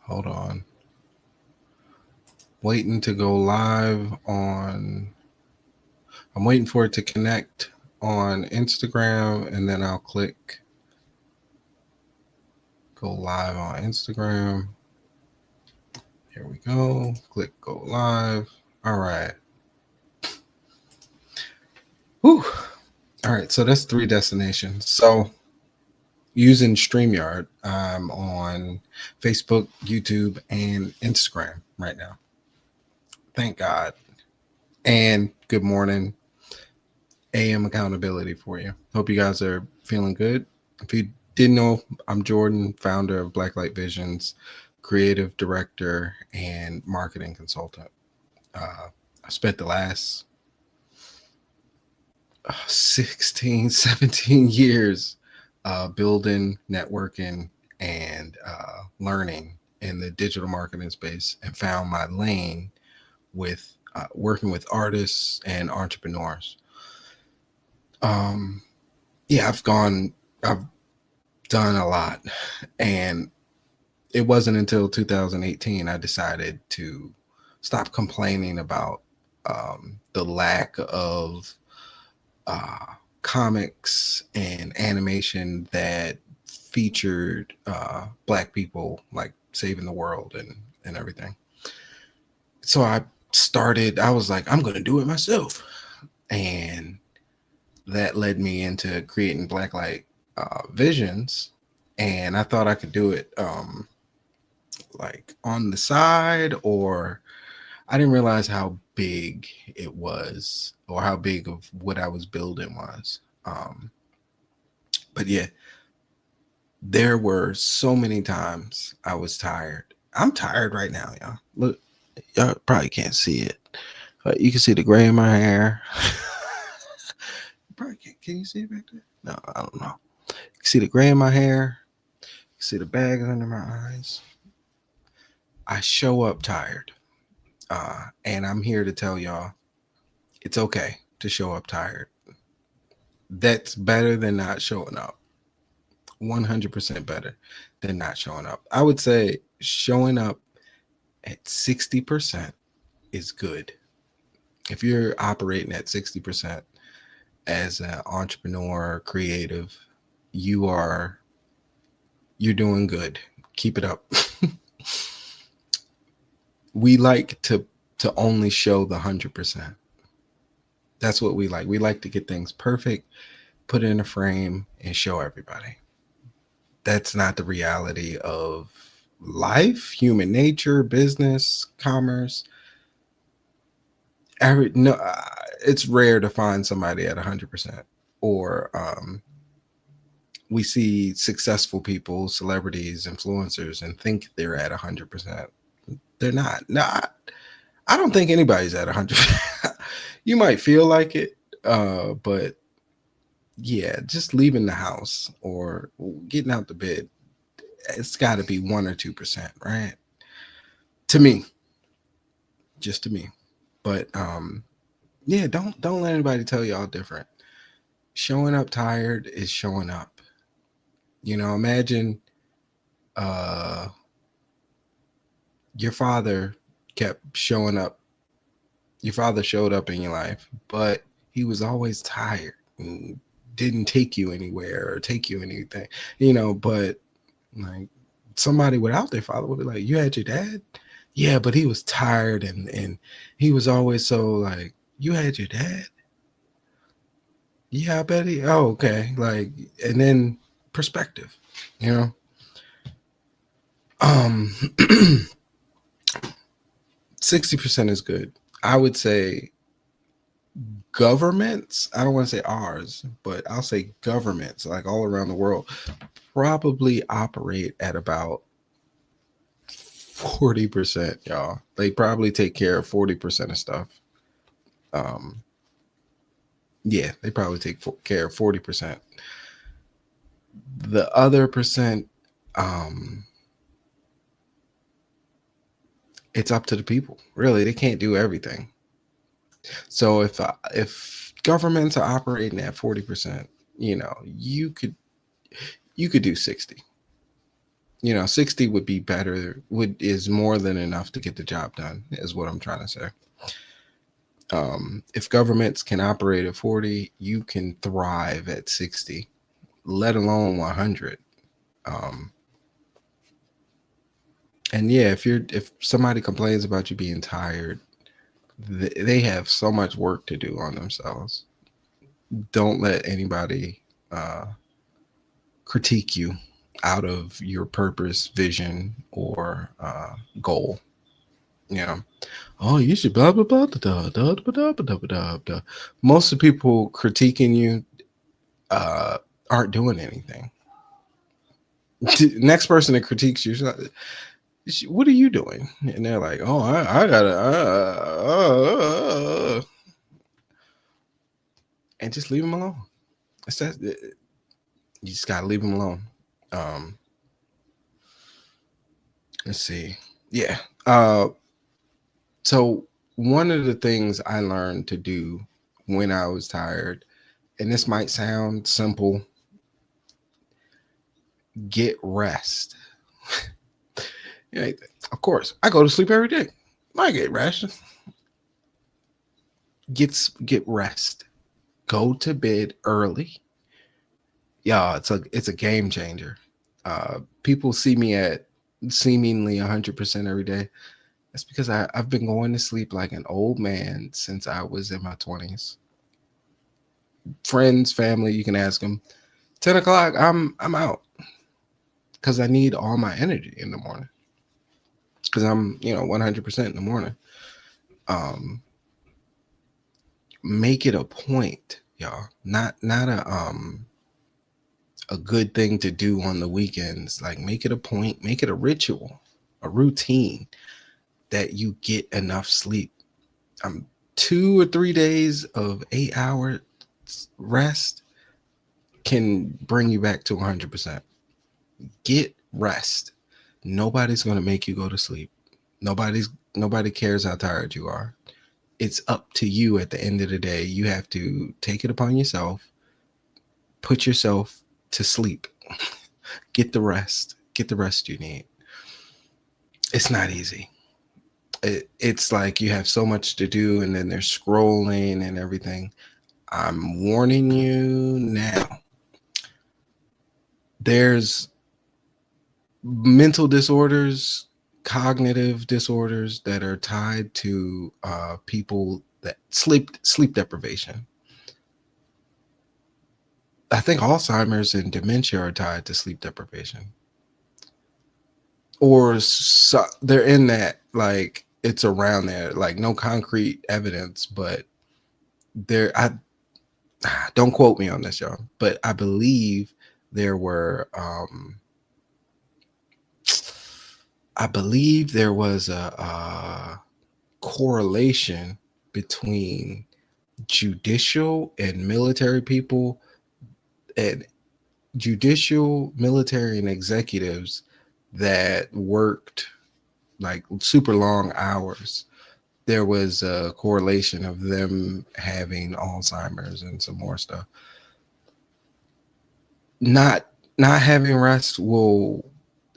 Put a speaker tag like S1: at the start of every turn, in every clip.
S1: Hold on. Waiting to go live on. I'm waiting for it to connect on Instagram, and then I'll click go live on Instagram. Here we go. Click go live. All right. Whew. All right. So that's 3 destinations. So using StreamYard, I'm on Facebook, YouTube, and Instagram right now. Thank God. And good morning, AM accountability for you. Hope you guys are feeling good. If you didn't know, I'm Jordan, founder of Blacklight Visions, creative director, and marketing consultant. I spent the last 16, 17 years building, networking, and learning in the digital marketing space, and found my lane with working with artists and entrepreneurs. Yeah, I've done a lot, and it wasn't until 2018 I decided to stop complaining about the lack of comics and animation that featured Black people like saving the world and everything. So I was like, I'm going to do it myself. And that led me into creating Blacklight Visions. And I thought I could do it like on the side, or I didn't realize how big it was, or how big of what I was building was. But yeah, there were so many times I was tired. I'm tired right now, y'all. Look, y'all probably can't see it, but you can see the gray in my hair. Probably can't. Can you see it back there? No, I don't know. You can see the gray in my hair. You can see the bags under my eyes. I show up tired. And I'm here to tell y'all it's okay to show up tired. That's better than not showing up. 100% better than not showing up. I would say showing up at 60% is good. If you're operating at 60% as an entrepreneur, creative, you're doing good. Keep it up. We like to only show the 100%. That's what we like. We like to get things perfect, put it in a frame, and show everybody. That's not the reality of life, human nature, business, commerce. It's rare to find somebody at 100%. Or we see successful people, celebrities, influencers, and think they're at 100%. They're not. No, I don't think anybody's at 100%. You might feel like it, but yeah, just leaving the house or getting out the bed, it's got to be 1 or 2%, right? To me, just to me. But yeah, don't let anybody tell y'all different. Showing up tired is showing up. Imagine your father kept showing up. Your father showed up in your life, but he was always tired and didn't take you anywhere or take you anything, but like somebody without their father would be like, you had your dad? Yeah, but he was tired and he was always so like, you had your dad? Yeah, I bet he, oh, okay. Like, and then perspective, 60% is good. I would say governments, I don't want to say ours, but I'll say governments like all around the world probably operate at about 40%, y'all. They probably take care of 40% of stuff. Yeah, they probably take care of 40%. The other percent, it's up to the people. Really, they can't do everything. So if governments are operating at 40%, you could do 60. 60 would be better, is more than enough to get the job done, is what I'm trying to say. If governments can operate at 40, you can thrive at 60, let alone 100. And yeah, if somebody complains about you being tired, they have so much work to do on themselves. Don't let anybody critique you out of your purpose, vision, or goal. Oh, you should blah blah blah blah blah blah blah blah blah blah. Most of the people critiquing you aren't doing anything. Next person that critiques you, what are you doing? And they're like, oh, I gotta and just leave them alone. It's that, you just gotta leave them alone. Let's see. Yeah. So one of the things I learned to do when I was tired, and this might sound simple, get rest. Of course, I go to sleep every day. I get rest. Get rest. Go to bed early. Yeah, it's a game changer. People see me at seemingly 100% every day. That's because I've been going to sleep like an old man since I was in my 20s. Friends, family, you can ask them. 10 o'clock, I'm out because I need all my energy in the morning. Because I'm 100% in the morning. Make it a point, y'all. Not a good thing to do on the weekends. Like, make it a point, make it a ritual, a routine that you get enough sleep. 2 or 3 days of 8-hour rest can bring you back to 100%. Get rest. Nobody's going to make you go to sleep. Nobody cares how tired you are. It's up to you at the end of the day. You have to take it upon yourself, put yourself to sleep. Get the rest you need. It's not easy. It's like you have so much to do, and then there's scrolling and everything. I'm warning you now. There's mental disorders, cognitive disorders that are tied to people that sleep deprivation. I think Alzheimer's and dementia are tied to sleep deprivation, or so, they're in that, like, it's around there, like no concrete evidence, but there. I don't quote me on this, y'all, but I believe there were. I believe there was a correlation between judicial and military people, and judicial, military, and executives that worked like super long hours. There was a correlation of them having Alzheimer's and some more stuff. Not having rest will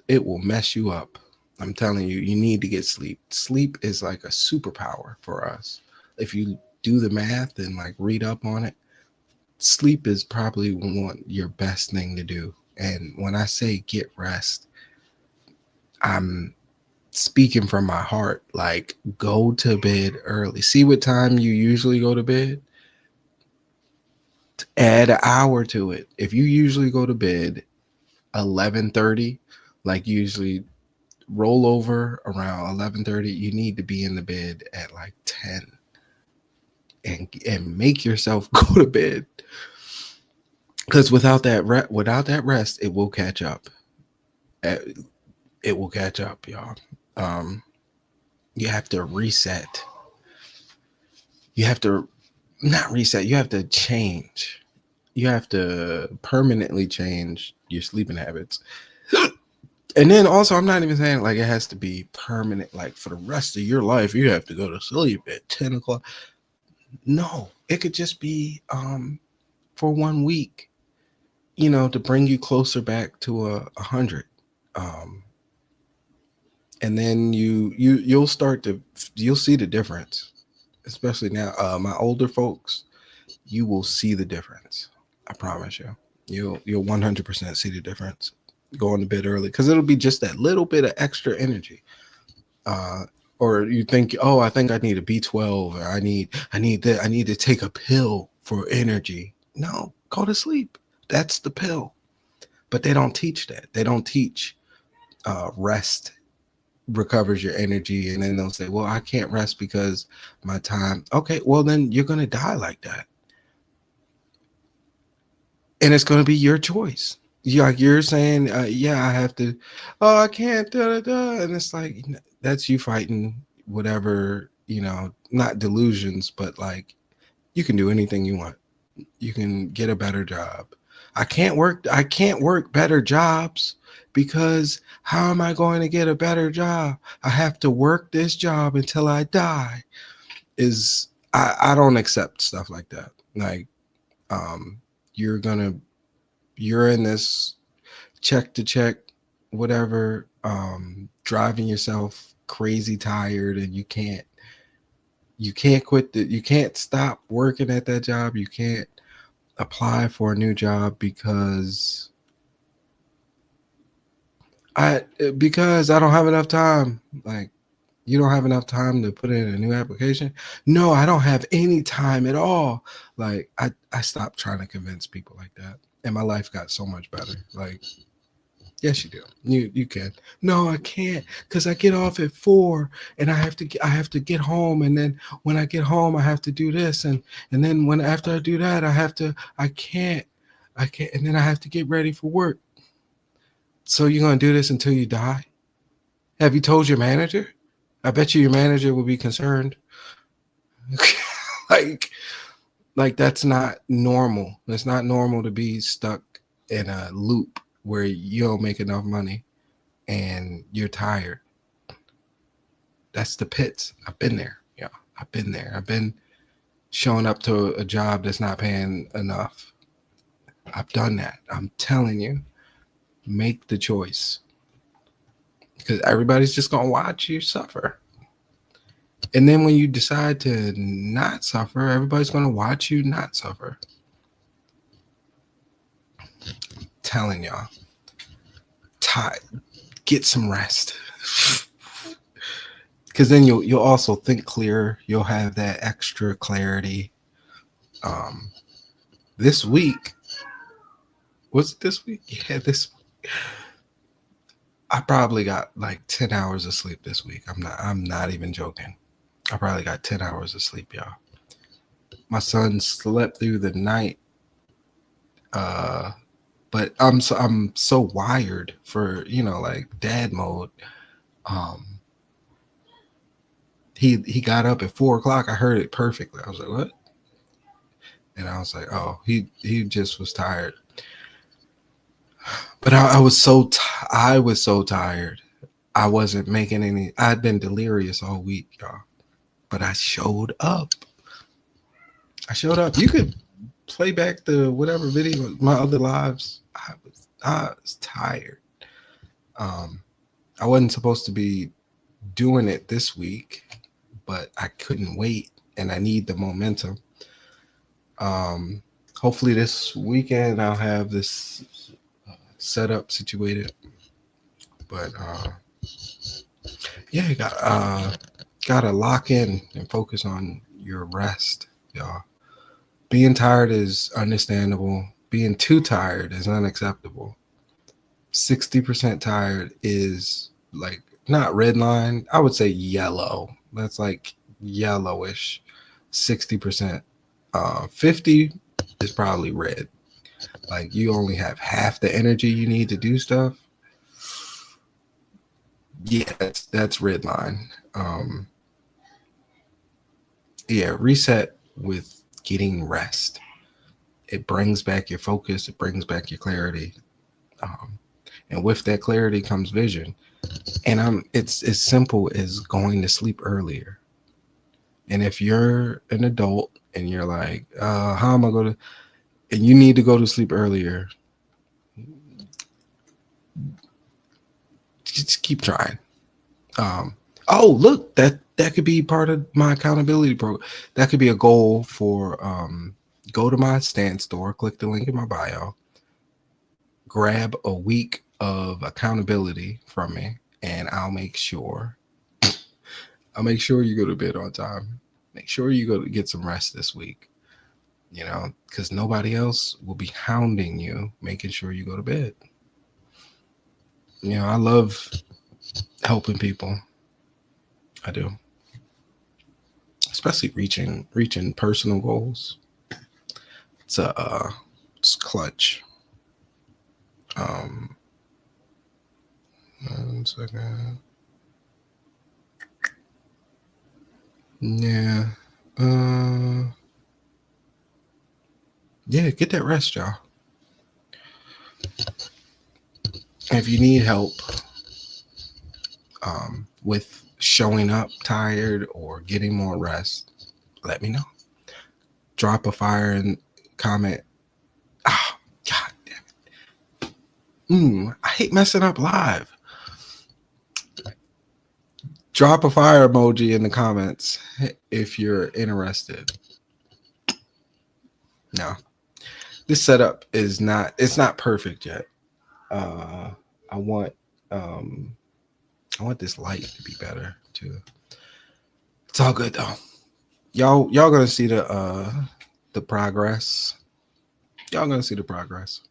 S1: mess you up. I'm telling you, you need to get sleep. Sleep is like a superpower for us. If you do the math and like read up on it, sleep is probably your best thing to do. And when I say get rest, I'm speaking from my heart. Like, go to bed early. See what time you usually go to bed. Add an hour to it. If you usually go to bed 11:30, like usually roll over around 11:30, you need to be in the bed at like 10 and make yourself go to bed, because without that rest, it will catch up. It will catch up, y'all. You have to reset. You have to not reset. You have to change. You have to permanently change your sleeping habits. And then also, I'm not even saying like it has to be permanent, like for the rest of your life, you have to go to sleep at 10 o'clock. No, it could just be for 1 week, to bring you closer back to 100. And then you'll see the difference, especially now. My older folks, you will see the difference. I promise you. You'll 100% see the difference going to bed early, because it'll be just that little bit of extra energy. Uh, or you think, oh, I think I need a B12, or I need to take a pill for energy. No, go to sleep. That's the pill. But they don't teach that. They don't teach rest recovers your energy. And then they'll say, well, I can't rest because my time. Okay, well, then you're going to die like that. And it's going to be your choice. You're saying, yeah, I have to. Oh, I can't. Da, da, da. And it's like, that's you fighting whatever, not delusions, but like, you can do anything you want. You can get a better job. I can't work better jobs, because how am I going to get a better job? I have to work this job until I die. I don't accept stuff like that. Like, you're in this check to check, whatever, driving yourself crazy tired, and you can't quit you can't stop working at that job. You can't apply for a new job because I don't have enough time. Like, you don't have enough time to put in a new application? No, I don't have any time at all. Like, I stopped trying to convince people like that, and my life got so much better. Like, yes, you do. You can. No, I can't, because I get off at 4, and I have to get home, and then when I get home, I have to do this, and then after I do that, I can't, and then I have to get ready for work. So you're gonna do this until you die? Have you told your manager? I bet you your manager will be concerned. like that's not normal. It's not normal to be stuck in a loop where you don't make enough money and you're tired. That's the pits. I've been there. Yeah, I've been there. I've been showing up to a job that's not paying enough. I've done that. I'm telling you, make the choice, because everybody's just going to watch you suffer. And then when you decide to not suffer, everybody's going to watch you not suffer. I'm telling y'all, get some rest. Because then you'll also think clearer. You'll have that extra clarity. This week, was it this week? Yeah, this week. I probably got like 10 hours of sleep this week. I'm not even joking. I probably got 10 hours of sleep, y'all. My son slept through the night. But I'm so wired for, like dad mode. He got up at 4:00. I heard it perfectly. I was like, what? And I was like, oh, he just was tired. But I was so tired. I wasn't making any. I'd been delirious all week, y'all. But I showed up. You could play back the whatever video, my other lives. I was tired. I wasn't supposed to be doing it this week, but I couldn't wait, and I need the momentum. Hopefully this weekend I'll have this setup situated. But yeah, you gotta lock in and focus on your rest, y'all. Being tired is understandable. Being too tired is unacceptable. 60% tired is like not red line. I would say yellow. That's like yellowish. 60%. 50 is probably red. Like, you only have half the energy you need to do stuff. Yeah, that's red line. Yeah, reset with getting rest. It brings back your focus. It brings back your clarity. And with that clarity comes vision. And it's as simple as going to sleep earlier. And if you're an adult and you're like, how am I going to, and you need to go to sleep earlier, just keep trying. Oh, look, that could be part of my accountability program. That could be a goal for go to my Stand store, click the link in my bio, grab a week of accountability from me, and I'll make sure you go to bed on time. Make sure you go to get some rest this week. Because nobody else will be hounding you, making sure you go to bed. I love helping people. I do. Especially reaching personal goals. It's clutch. 1 second. Yeah. Yeah, get that rest, y'all. If you need help with showing up tired or getting more rest, let me know. Drop a fire and comment. Oh, God damn it. I hate messing up live. Drop a fire emoji in the comments if you're interested. No, this setup it's not perfect yet. I want this light to be better too. It's all good though. Y'all gonna see the progress. Y'all gonna see the progress.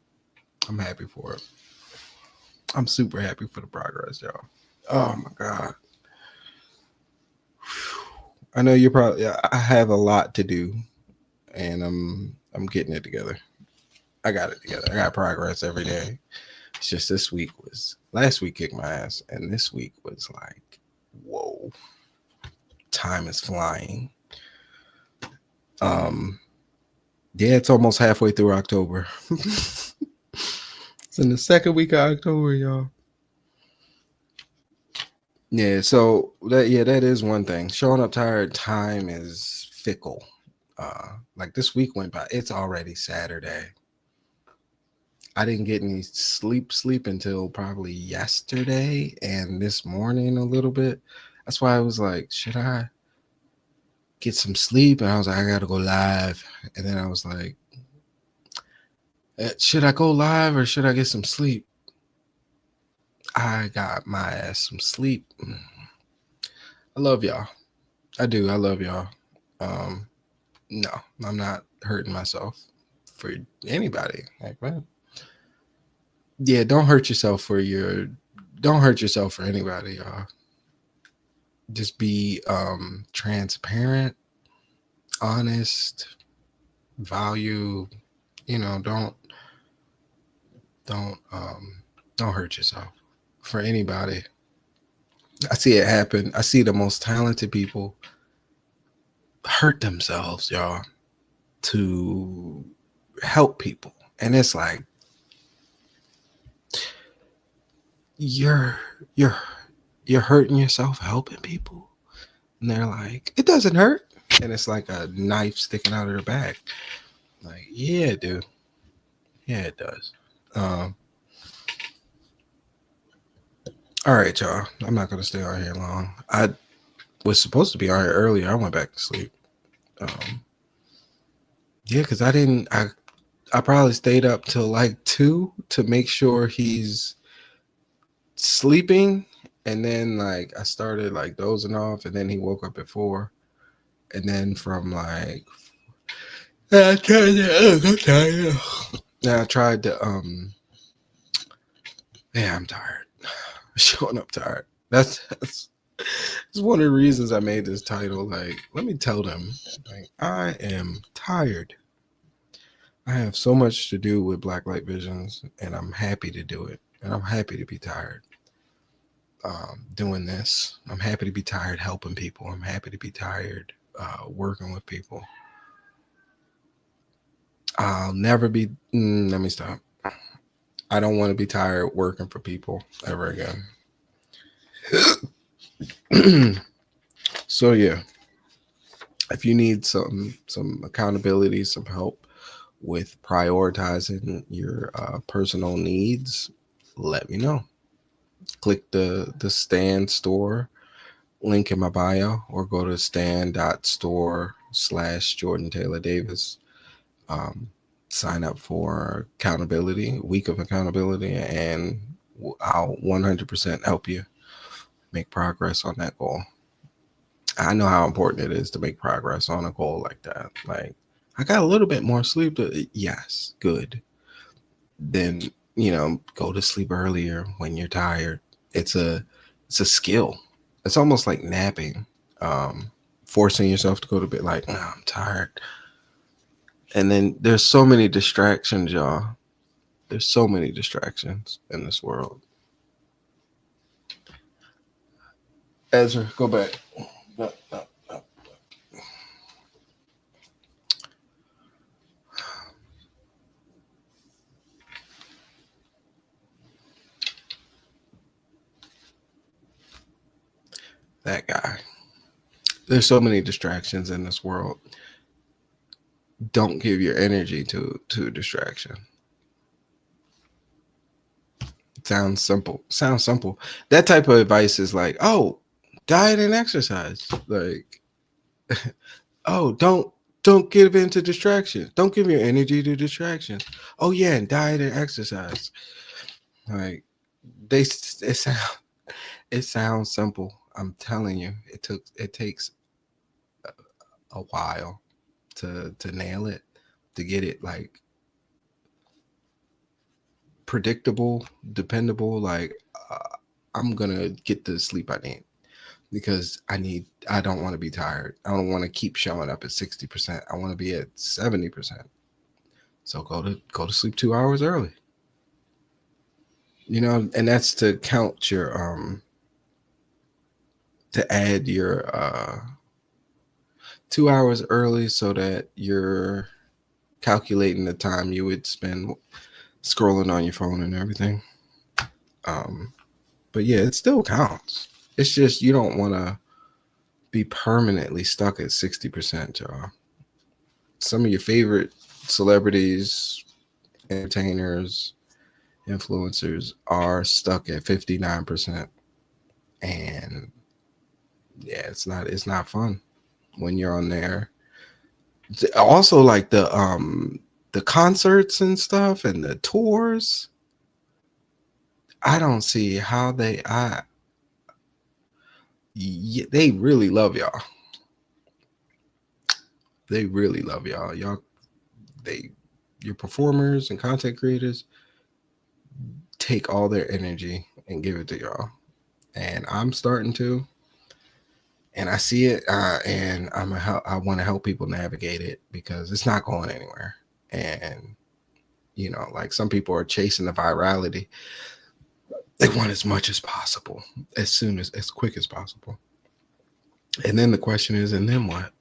S1: I'm happy for it. I'm super happy for the progress, y'all. Oh my God. I know you're probably. I have a lot to do, and I'm getting it together. I got it together. I got progress every day. It's just last week kicked my ass, and this week was like, whoa, time is flying. Yeah, it's almost halfway through October. It's in the second week of October, y'all. Yeah, so that is one thing. Showing up tired, time is fickle. Like this week went by, it's already Saturday. I didn't get any sleep until probably yesterday and this morning a little bit. That's why I was like, should I get some sleep? And I was like, I gotta go live. And then I was like, should I go live or should I get some sleep? I got my ass some sleep. I love y'all. I do. I love y'all. No, I'm not hurting myself for anybody. Like, what? Yeah, don't hurt yourself for anybody, y'all. Just be transparent, honest, value, don't hurt yourself for anybody. I see it happen. I see the most talented people hurt themselves, y'all, to help people. And it's like, you're hurting yourself helping people. And they're like, it doesn't hurt. And it's like a knife sticking out of their back. Like, yeah, dude. Yeah, it does. All right, y'all. I'm not going to stay on here long. I was supposed to be on here earlier. I went back to sleep. Yeah, because I probably stayed up till like 2 to make sure he's sleeping. And then like I started like dozing off, and then he woke up at 4. And then from like I tried to yeah, I'm tired. Showing up tired. That's one of the reasons I made this title. Like, let me tell them, like, I am tired. I have so much to do with Black Light Visions, and I'm happy to do it. And I'm happy to be tired doing this. I'm happy to be tired helping people. I'm happy to be tired working with people. I'll never be, let me stop. I don't want to be tired working for people ever again. So yeah, if you need some accountability, some help with prioritizing your personal needs, let me know. click the Stand store link in my bio, or go to stand.store/Jordan Taylor Davis. Sign up for accountability, week of accountability, and I'll 100% help you make progress on that goal. I know how important it is to make progress on a goal like that. Like, I got a little bit more sleep. Yes, good. Then, go to sleep earlier when you're tired. It's a skill. It's almost like napping. Forcing yourself to go to bed like, oh, I'm tired. And then there's so many distractions, y'all. There's so many distractions in this world. Ezra, go back. No. That guy. There's so many distractions in this world. Don't give your energy to a distraction. Sounds simple. That type of advice is like, oh, diet and exercise. Like, oh, don't give in to distractions. Don't give your energy to distractions. Oh yeah, and diet and exercise. Like, it sounds simple. I'm telling you, it takes a while to nail it, to get it like predictable, dependable. Like, I'm gonna get the sleep I need, because I don't want to be tired. I don't want to keep showing up at 60%. I want to be at 70%. So go to sleep 2 hours early. And that's to count your to add your 2 hours early, so that you're calculating the time you would spend scrolling on your phone and everything. But yeah, it still counts. It's just you don't want to be permanently stuck at 60%, y'all. Some of your favorite celebrities, entertainers, influencers are stuck at 59%. And yeah, it's not fun when you're on there. Also, like the concerts and stuff and the tours, I don't see how they really love y'all. They really love y'all. Your performers and content creators take all their energy and give it to y'all. And I'm starting to, and I see it, and I want to help people navigate it, because it's not going anywhere. And like, some people are chasing the virality. They want as much as possible, as quick as possible. And then the question is, and then what?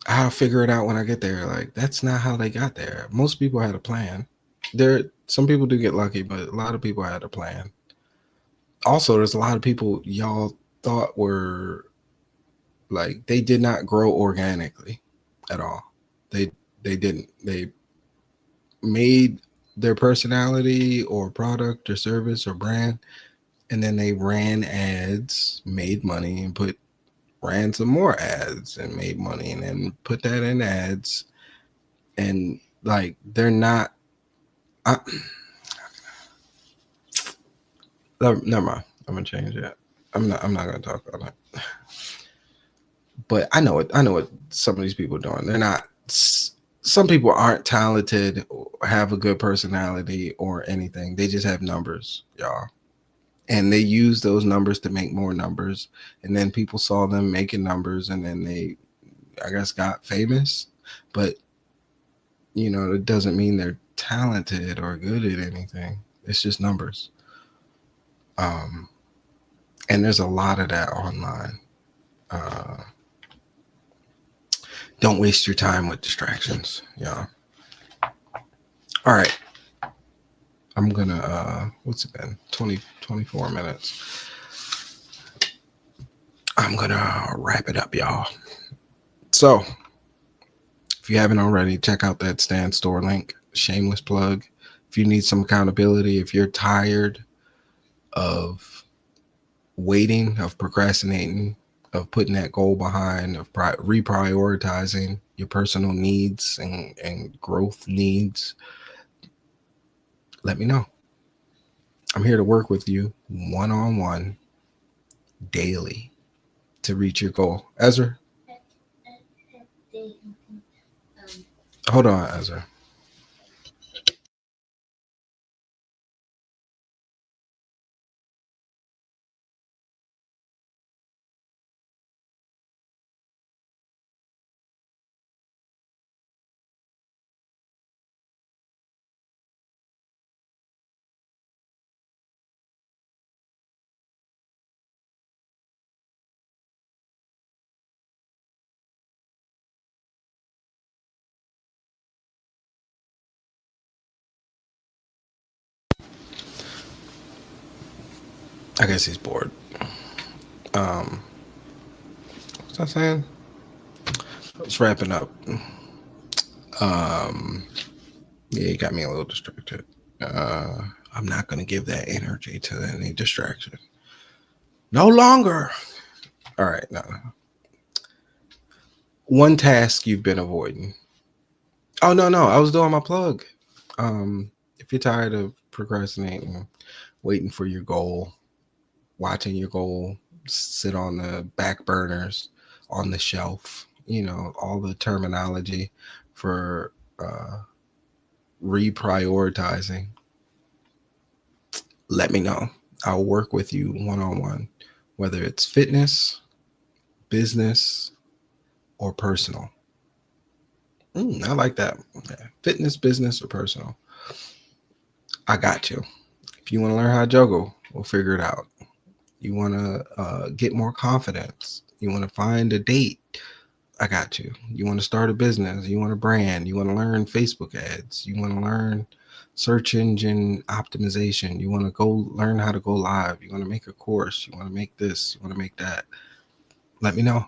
S1: I'll figure it out when I get there. Like, that's not how they got there. Most people had a plan. Some people do get lucky, but a lot of people had a plan. Also, there's a lot of people y'all thought were like, they did not grow organically at all. They didn't. They made their personality or product or service or brand, and then they ran ads, made money, and ran some more ads and made money, and then put that in ads. And like, they're not never mind. I'm gonna change that. I'm not gonna talk about that. But I know what some of these people are doing. They're not. Some people aren't talented or have a good personality or anything. They just have numbers, y'all. And they use those numbers to make more numbers. And then people saw them making numbers, and then they, I guess, got famous. But, it doesn't mean they're talented or good at anything. It's just numbers. And there's a lot of that online. Don't waste your time with distractions, y'all. All right. I'm gonna, what's it been? 24 minutes. I'm gonna wrap it up, y'all. So, if you haven't already, check out that Stand Store link. Shameless plug. If you need some accountability, if you're tired of waiting, of procrastinating, of putting that goal behind, of reprioritizing your personal needs and growth needs, let me know. I'm here to work with you one-on-one daily to reach your goal. Ezra? Hold on, Ezra. I guess he's bored. What's I saying? It's wrapping up. Yeah, you got me a little distracted. I'm not going to give that energy to any distraction. No longer. All right, no. One task you've been avoiding. Oh, no. I was doing my plug. If you're tired of procrastinating, waiting for your goal, watching your goal sit on the back burners, on the shelf, all the terminology for reprioritizing, let me know. I'll work with you one-on-one, whether it's fitness, business, or personal. I like that. Okay. Fitness, business, or personal. I got you. If you want to learn how to juggle, we'll figure it out. You want to get more confidence. You want to find a date. I got you. You want to start a business. You want to brand. You want to learn Facebook ads. You want to learn search engine optimization. You want to go learn how to go live. You want to make a course. You want to make this. You want to make that. Let me know.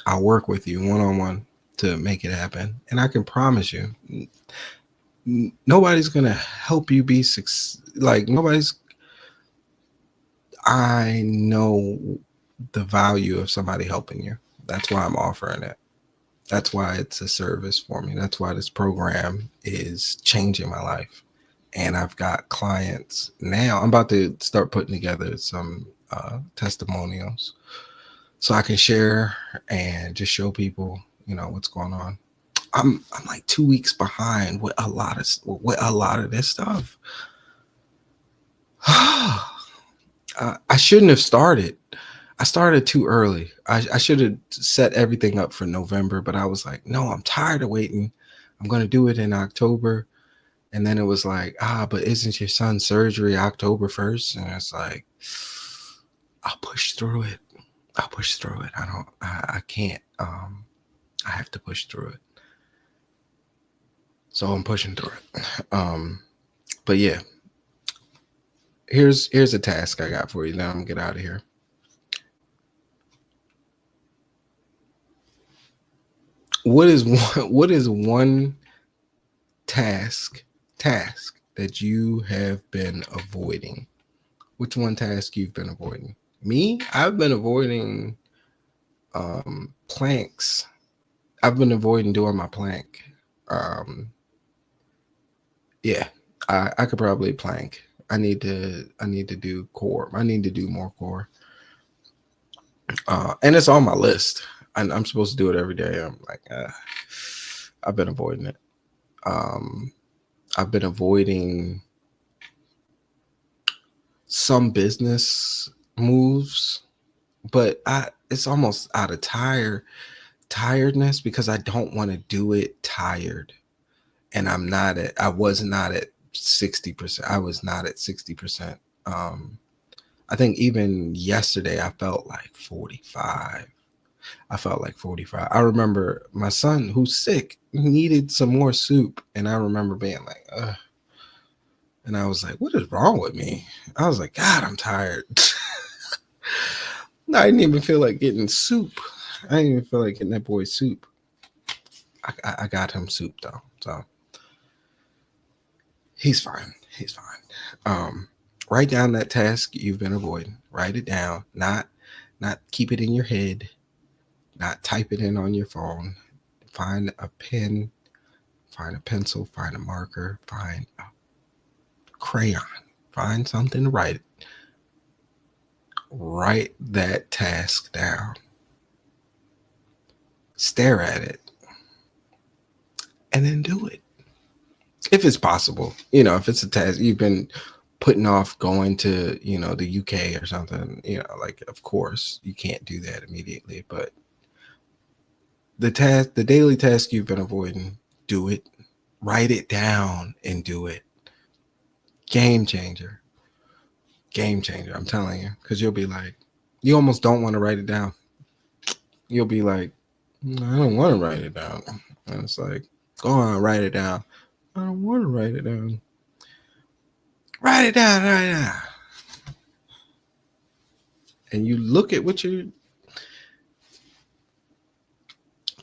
S1: I'll work with you one-on-one to make it happen. And I can promise you, nobody's going to help you be I know the value of somebody helping you. That's why I'm offering it. That's why it's a service for me. That's why this program is changing my life. And I've got clients now. I'm about to start putting together some testimonials so I can share and just show people, what's going on. I'm like 2 weeks behind with a lot of this stuff. I shouldn't have started. I started too early. I should have set everything up for November, but I was like, no, I'm tired of waiting. I'm going to do it in October. And then it was like, but isn't your son's surgery October 1st? And it's like, I'll push through it. I can't. I have to push through it. So I'm pushing through it. But yeah, here's a task I got for you. Now I'm gonna get out of here. What is one task that you have been avoiding? Which one task you've been avoiding? Me, I've been avoiding planks. I've been avoiding doing my plank. Yeah, I could probably plank. I need to do core. I need to do more core. And it's on my list. I'm supposed to do it every day. I'm like, I've been avoiding it. I've been avoiding some business moves, but it's almost out of tiredness because I don't want to do it tired. And I was not at 60%. I was not at 60%. I think even yesterday I felt like 45. I remember my son, who's sick, needed some more soup. And I remember being like, ugh. And I was like, what is wrong with me? I was like, God, I'm tired. I didn't even feel like getting soup. I didn't even feel like getting that boy soup. I got him soup though. So He's fine. He's fine. Write down that task you've been avoiding. Write it down. Not keep it in your head. Not type it in on your phone. Find a pen. Find a pencil. Find a marker. Find a crayon. Find something to write. Write that task down. Stare at it. And then do it. If it's possible. If it's a task you've been putting off going to, the UK or something, like, of course you can't do that immediately, but the daily task you've been avoiding, do it. Write it down and do it. Game changer. I'm telling you, because you'll be like, you almost don't want to write it down. You'll be like, I don't want to write it down. And it's like, go on, write it down. I don't want to write it down. Write it down right now. And you look at what it's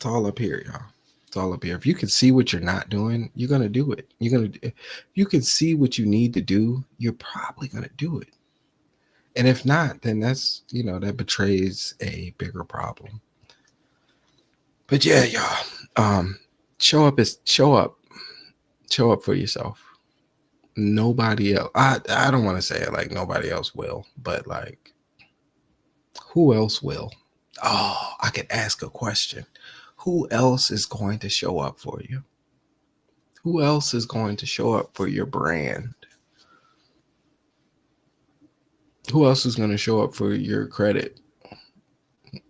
S1: all up here, y'all. It's all up here. If you can see what you're not doing, you're going to do it. If you can see what you need to do, you're probably going to do it. And if not, then that's, that betrays a bigger problem. But yeah, y'all, show up for yourself. Nobody else. I don't want to say it like nobody else will, but like, who else will? Oh, I could ask a question. Who else is going to show up for you? Who else is going to show up for your brand? Who else is going to show up for your credit?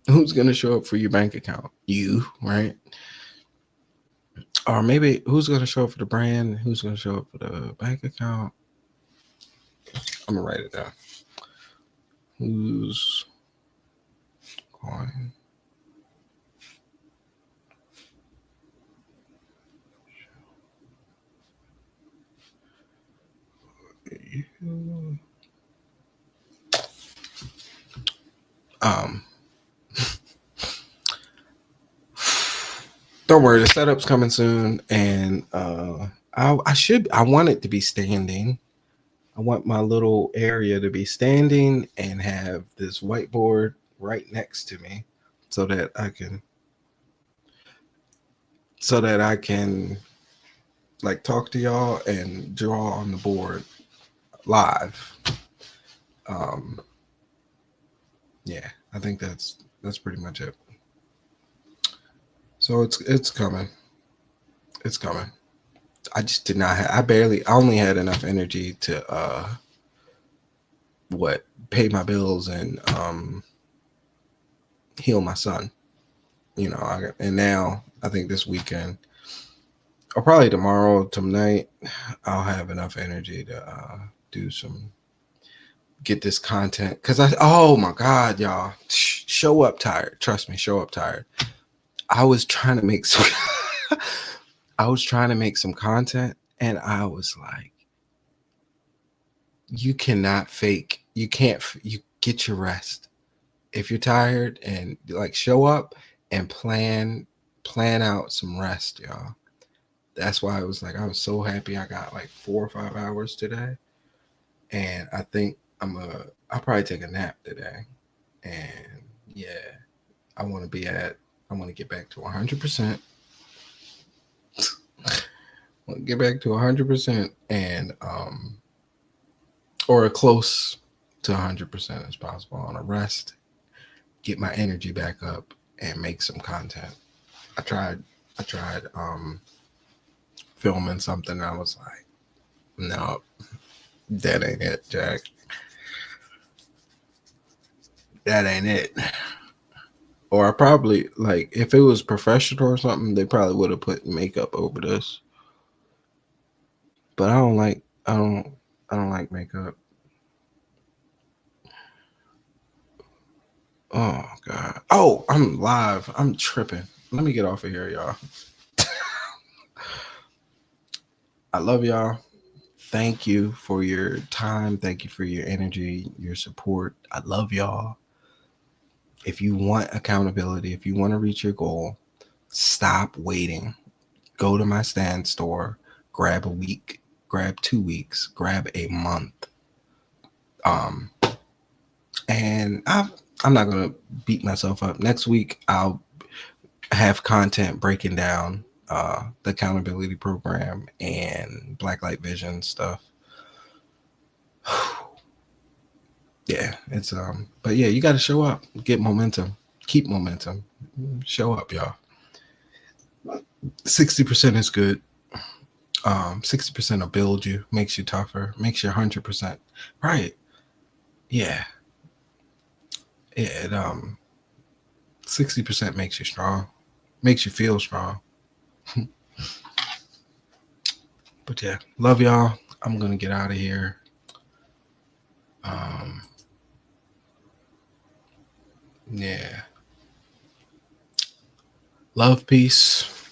S1: Who's going to show up for your bank account? You, right? Or maybe who's going to show up for the brand? Who's going to show up for the bank account? I'm going to write it down. Who's going? Don't worry, the setup's coming soon, and I want it to be standing. I want my little area to be standing and have this whiteboard right next to me so that I can like talk to y'all and draw on the board live. Yeah, I think that's pretty much it. So it's coming. It's coming. I just did not have, I only had enough energy to pay my bills and heal my son. And now I think this weekend, or probably tomorrow, tonight, I'll have enough energy to get this content. Cause oh my God, y'all, show up tired. Trust me, show up tired. I was trying to make some content, and I was like, you cannot fake. You get your rest. If you're tired, and like, show up and plan out some rest, y'all. That's why I was so happy I got like 4 or 5 hours today. And I think I'll probably take a nap today. And yeah, I want to get back to 100%. Get back to 100% and or close to 100% as possible on a rest. Get my energy back up and make some content. I tried filming something. I was like, no, that ain't it, Jack. That ain't it. Or I probably, like, if it was professional or something, they probably would have put makeup over this. But I don't like makeup. Oh God. Oh, I'm live. I'm tripping. Let me get off of here, y'all. I love y'all. Thank you for your time. Thank you for your energy, your support. I love y'all. If you want accountability, if you want to reach your goal, stop waiting. Go to my stand store, grab a week, grab 2 weeks, grab a month. And I'm not going to beat myself up. Next week, I'll have content breaking down the accountability program and Black Light Vision stuff. Yeah, it's but yeah, you got to show up, get momentum, keep momentum, show up, y'all. 60% is good. 60% will build you, makes you tougher, makes you 100%. Right. Yeah. It 60% makes you strong, makes you feel strong. But yeah, love y'all. I'm gonna get out of here. Yeah. Love, peace,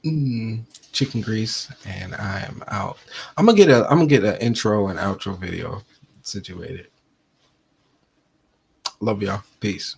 S1: chicken grease, and I am out. I'm gonna get an intro and outro video situated. Love y'all. Peace.